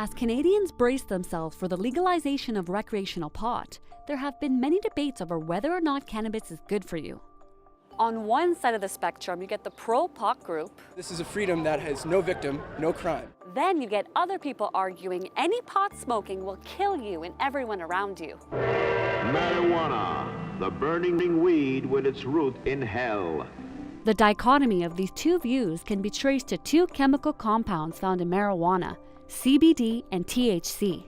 As Canadians brace themselves for the legalization of recreational pot, there have been many debates over whether or not cannabis is good for you. On one side of the spectrum, you get the pro-pot group. This is a freedom that has no victim, no crime. Then you get other people arguing any pot smoking will kill you and everyone around you. Marijuana, the burning weed with its root in hell. The dichotomy of these two views can be traced to two chemical compounds found in marijuana, CBD and THC.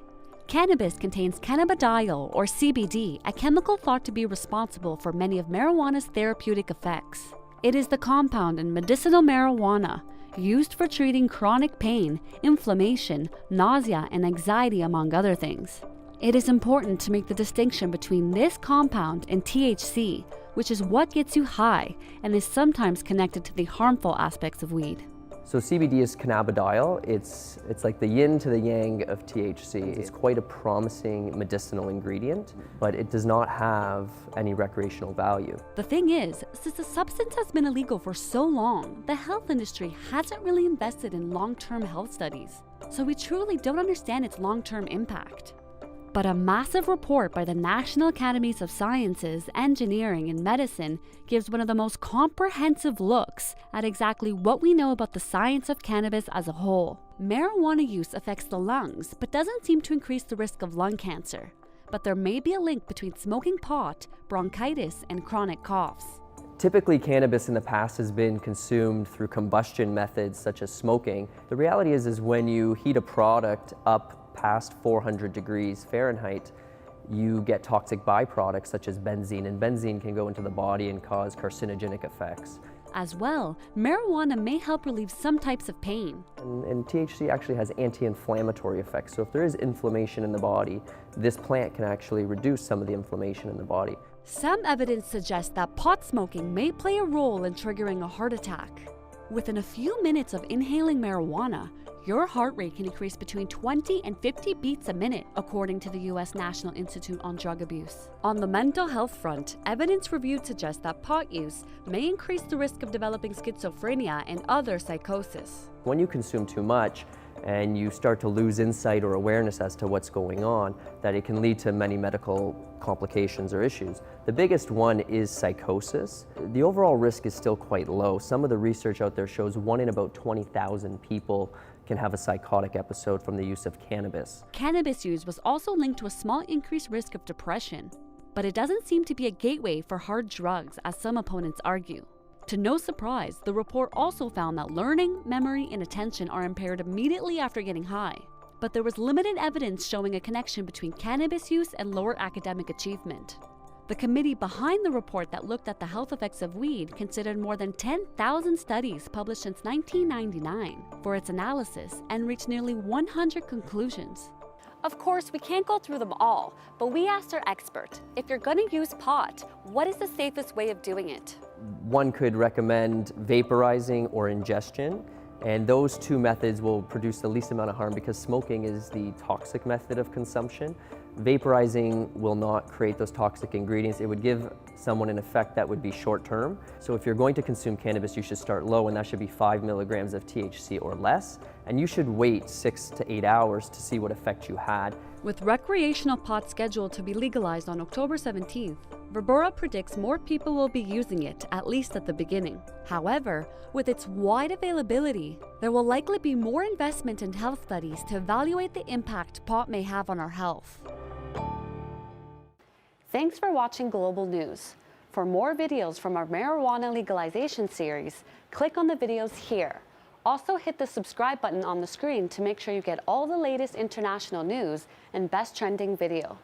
Cannabis contains cannabidiol, or CBD, a chemical thought to be responsible for many of marijuana's therapeutic effects. It is the compound in medicinal marijuana, used for treating chronic pain, inflammation, nausea, and anxiety, among other things. It is important to make the distinction between this compound and THC, which is what gets you high and is sometimes connected to the harmful aspects of weed. So CBD is cannabidiol. It's like the yin to the yang of THC. It's quite a promising medicinal ingredient, but it does not have any recreational value. The thing is, since the substance has been illegal for so long, the health industry hasn't really invested in long-term health studies. So we truly don't understand its long-term impact. But a massive report by the National Academies of Sciences, Engineering, and Medicine gives one of the most comprehensive looks at exactly what we know about the science of cannabis as a whole. Marijuana use affects the lungs, but doesn't seem to increase the risk of lung cancer. But there may be a link between smoking pot, bronchitis, and chronic coughs. Typically, cannabis in the past has been consumed through combustion methods such as smoking. The reality is when you heat a product up past 400 degrees Fahrenheit, you get toxic byproducts such as benzene, and benzene can go into the body and cause carcinogenic effects. As well, marijuana may help relieve some types of pain. And THC actually has anti-inflammatory effects, so if there is inflammation in the body, this plant can actually reduce some of the inflammation in the body. Some evidence suggests that pot smoking may play a role in triggering a heart attack. Within a few minutes of inhaling marijuana, your heart rate can increase between 20 and 50 beats a minute, according to the U.S. National Institute on Drug Abuse. On the mental health front, evidence reviewed suggests that pot use may increase the risk of developing schizophrenia and other psychosis. When you consume too much and you start to lose insight or awareness as to what's going on, that it can lead to many medical complications or issues. The biggest one is psychosis. The overall risk is still quite low. Some of the research out there shows 1 in about 20,000 people can have a psychotic episode from the use of cannabis. Cannabis use was also linked to a small increased risk of depression, but it doesn't seem to be a gateway for hard drugs, as some opponents argue. To no surprise, the report also found that learning, memory, and attention are impaired immediately after getting high. But there was limited evidence showing a connection between cannabis use and lower academic achievement. The committee behind the report that looked at the health effects of weed considered more than 10,000 studies published since 1999 for its analysis and reached nearly 100 conclusions. Of course, we can't go through them all, but we asked our expert, if you're going to use pot, what is the safest way of doing it? One could recommend vaporizing or ingestion, and those two methods will produce the least amount of harm because smoking is the toxic method of consumption. Vaporizing will not create those toxic ingredients. It would give someone an effect that would be short term. So if you're going to consume cannabis, you should start low, and that should be 5 milligrams of THC or less. And you should wait 6 to 8 hours to see what effect you had. With recreational pot scheduled to be legalized on October 17th, Verbura predicts more people will be using it, at least at the beginning. However, with its wide availability, there will likely be more investment in health studies to evaluate the impact pot may have on our health. Thanks for watching Global News. For more videos from our marijuana legalization series, click on the videos here. Also hit the subscribe button on the screen to make sure you get all the latest international news and best trending video.